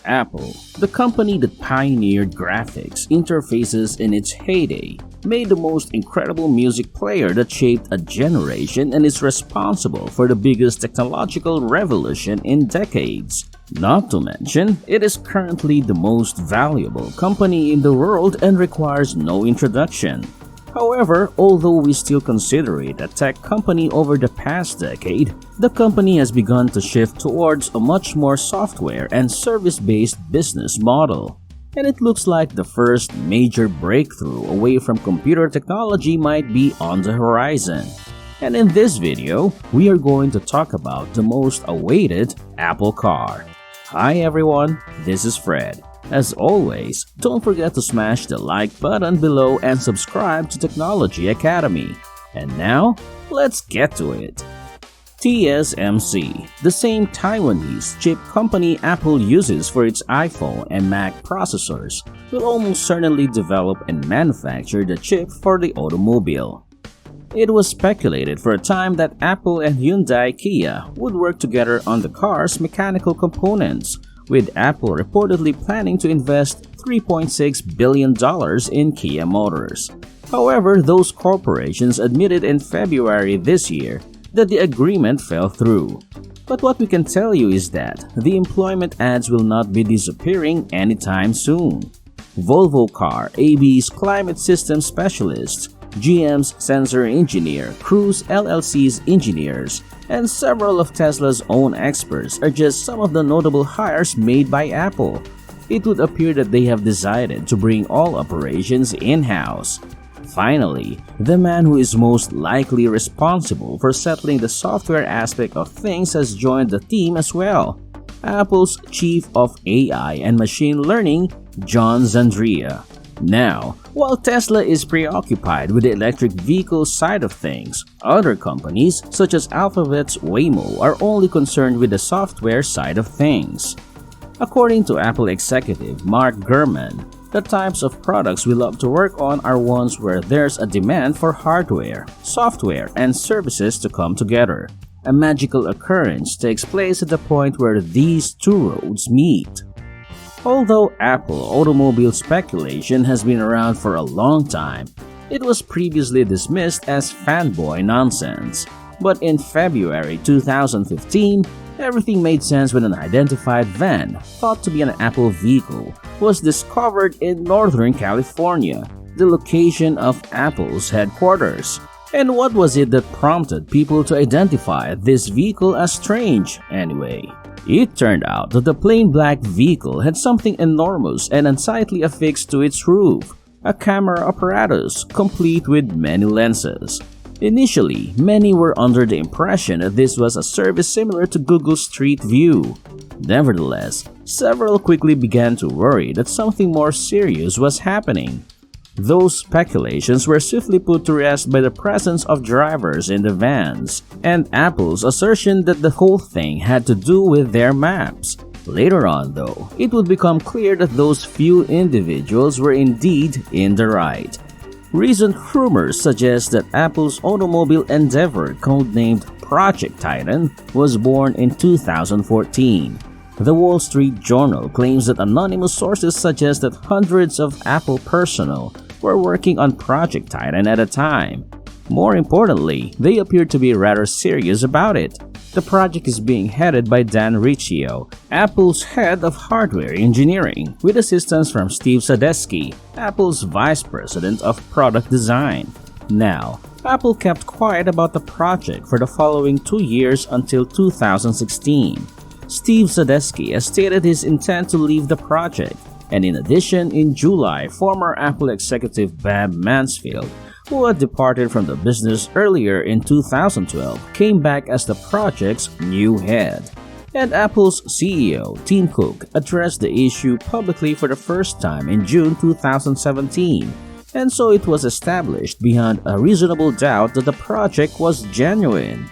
Apple, the company that pioneered graphics interfaces in its heyday, made the most incredible music player that shaped a generation and is responsible for the biggest technological revolution in decades. Not to mention, it is currently the most valuable company in the world and requires no introduction. However, although we still consider it a tech company over the past decade, the company has begun to shift towards a much more software and service-based business model. And it looks like the first major breakthrough away from computer technology might be on the horizon. And in this video, we are going to talk about the most awaited Apple car. Hi everyone, this is Fred. As always, don't forget to smash the like button below and subscribe to Technology Academy. And now, let's get to it. TSMC, the same Taiwanese chip company Apple uses for its iPhone and Mac processors, will almost certainly develop and manufacture the chip for the automobile. It was speculated for a time that Apple and Hyundai Kia would work together on the car's mechanical components, with Apple reportedly planning to invest $3.6 billion in Kia Motors. However, those corporations admitted in February this year that the agreement fell through. But what we can tell you is that the employment ads will not be disappearing anytime soon. Volvo Car AB's climate system specialist, GM's sensor engineer, Cruise LLC's engineers, and several of Tesla's own experts are just some of the notable hires made by Apple. It would appear that they have decided to bring all operations in-house. Finally, the man who is most likely responsible for settling the software aspect of things has joined the team as well. Apple's Chief of AI and Machine Learning, John Zandria. Now, while Tesla is preoccupied with the electric vehicle side of things, other companies such as Alphabet's Waymo are only concerned with the software side of things. According to Apple executive Mark Gurman, the types of products we love to work on are ones where there's a demand for hardware, software, and services to come together. A magical occurrence takes place at the point where these two roads meet. Although Apple automobile speculation has been around for a long time, it was previously dismissed as fanboy nonsense. But in February 2015, everything made sense when an identified van, thought to be an Apple vehicle, was discovered in Northern California, the location of Apple's headquarters. And what was it that prompted people to identify this vehicle as strange, anyway? It turned out that the plain black vehicle had something enormous and unsightly affixed to its roof, a camera apparatus complete with many lenses. Initially, many were under the impression that this was a service similar to Google Street View. Nevertheless, several quickly began to worry that something more serious was happening. Those speculations were swiftly put to rest by the presence of drivers in the vans, and Apple's assertion that the whole thing had to do with their maps. Later on, though, it would become clear that those few individuals were indeed in the right. Recent rumors suggest that Apple's automobile endeavor, codenamed Project Titan, was born in 2014. The Wall Street Journal claims that anonymous sources suggest that hundreds of Apple personnel were working on Project Titan at a time. More importantly, they appear to be rather serious about it. The project is being headed by Dan Riccio, Apple's head of hardware engineering, with assistance from Steve Sadesky, Apple's vice president of product design. Now, Apple kept quiet about the project for the following 2 years until 2016. Steve Sadesky has stated his intent to leave the project, and in addition, in July, former Apple executive Bob Mansfield, who had departed from the business earlier in 2012, came back as the project's new head. And Apple's CEO, Tim Cook, addressed the issue publicly for the first time in June 2017, and so it was established beyond a reasonable doubt that the project was genuine.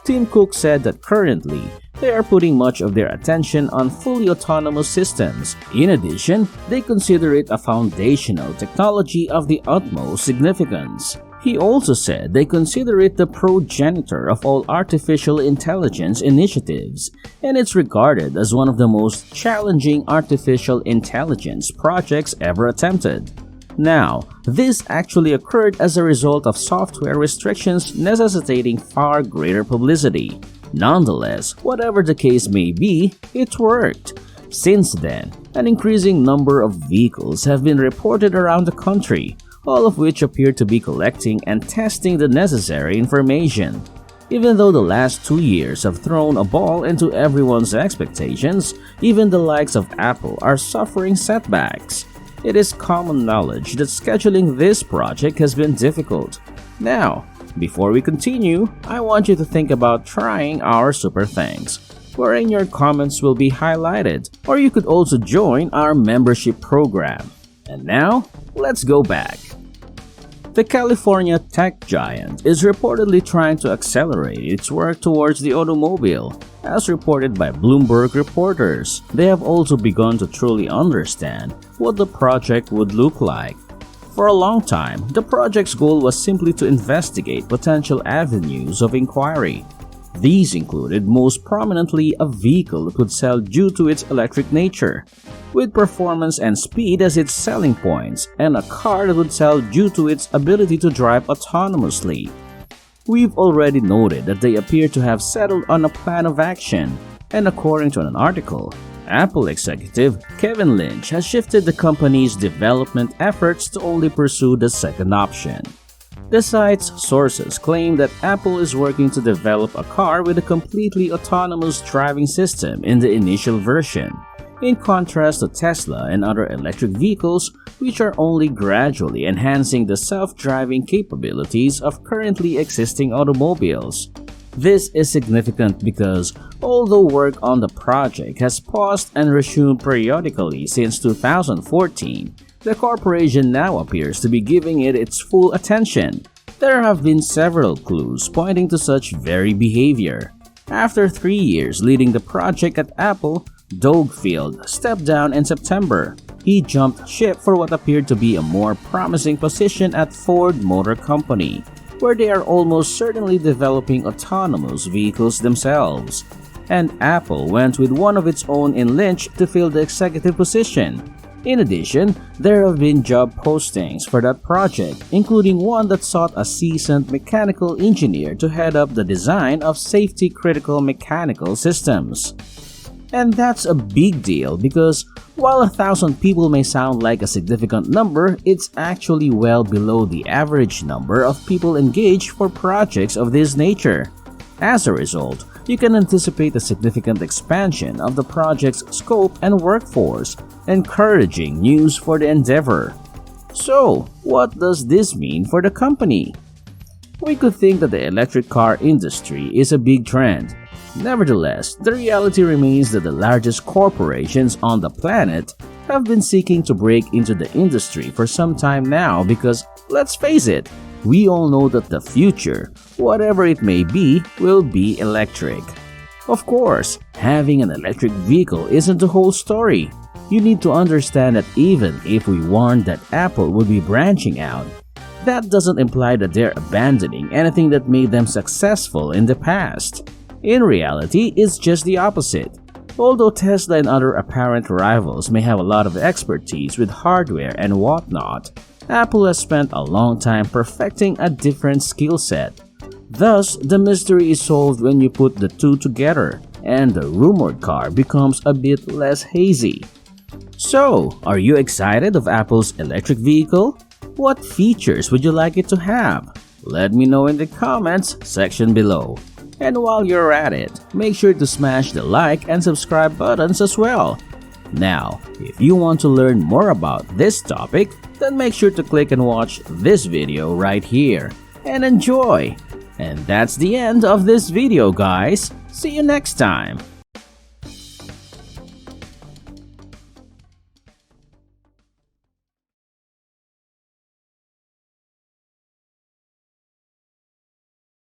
Tim Cook said that currently, they are putting much of their attention on fully autonomous systems. In addition, they consider it a foundational technology of the utmost significance. He also said they consider it the progenitor of all artificial intelligence initiatives, and it's regarded as one of the most challenging artificial intelligence projects ever attempted. Now, this actually occurred as a result of software restrictions necessitating far greater publicity. Nonetheless, whatever the case may be, it worked. Since then, an increasing number of vehicles have been reported around the country, all of which appear to be collecting and testing the necessary information. Even though the last 2 years have thrown a ball into everyone's expectations, even the likes of Apple are suffering setbacks. It is common knowledge that scheduling this project has been difficult. Now, before we continue, I want you to think about trying our super thanks, wherein your comments will be highlighted, or you could also join our membership program. And now, let's go back. The California tech giant is reportedly trying to accelerate its work towards the automobile. As reported by Bloomberg reporters, they have also begun to truly understand what the project would look like. For a long time, the project's goal was simply to investigate potential avenues of inquiry. These included most prominently a vehicle that would sell due to its electric nature, with performance and speed as its selling points, and a car that would sell due to its ability to drive autonomously. We've already noted that they appear to have settled on a plan of action, and according to an article, Apple executive Kevin Lynch has shifted the company's development efforts to only pursue the second option. The site's sources claim that Apple is working to develop a car with a completely autonomous driving system in the initial version, in contrast to Tesla and other electric vehicles which are only gradually enhancing the self-driving capabilities of currently existing automobiles. This is significant because, although work on the project has paused and resumed periodically since 2014, the corporation now appears to be giving it its full attention. There have been several clues pointing to such very behavior. After 3 years leading the project at Apple, Doug Field stepped down in September. He jumped ship for what appeared to be a more promising position at Ford Motor Company, where they are almost certainly developing autonomous vehicles themselves. And Apple went with one of its own in Lynch to fill the executive position. In addition, there have been job postings for that project, including one that sought a seasoned mechanical engineer to head up the design of safety-critical mechanical systems. And that's a big deal because while 1,000 people may sound like a significant number, it's actually well below the average number of people engaged for projects of this nature. As a result, you can anticipate a significant expansion of the project's scope and workforce, encouraging news for the endeavor. So, what does this mean for the company? We could think that the electric car industry is a big trend. Nevertheless, the reality remains that the largest corporations on the planet have been seeking to break into the industry for some time now because, let's face it, we all know that the future, whatever it may be, will be electric. Of course, having an electric vehicle isn't the whole story. You need to understand that even if we warned that Apple would be branching out, that doesn't imply that they're abandoning anything that made them successful in the past. In reality, it's just the opposite. Although Tesla and other apparent rivals may have a lot of expertise with hardware and whatnot, Apple has spent a long time perfecting a different skill set. Thus, the mystery is solved when you put the two together, and the rumored car becomes a bit less hazy. So, are you excited of Apple's electric vehicle? What features would you like it to have? Let me know in the comments section below. And while you're at it, make sure to smash the like and subscribe buttons as well. Now, if you want to learn more about this topic, then make sure to click and watch this video right here. And enjoy! And that's the end of this video, guys. See you next time.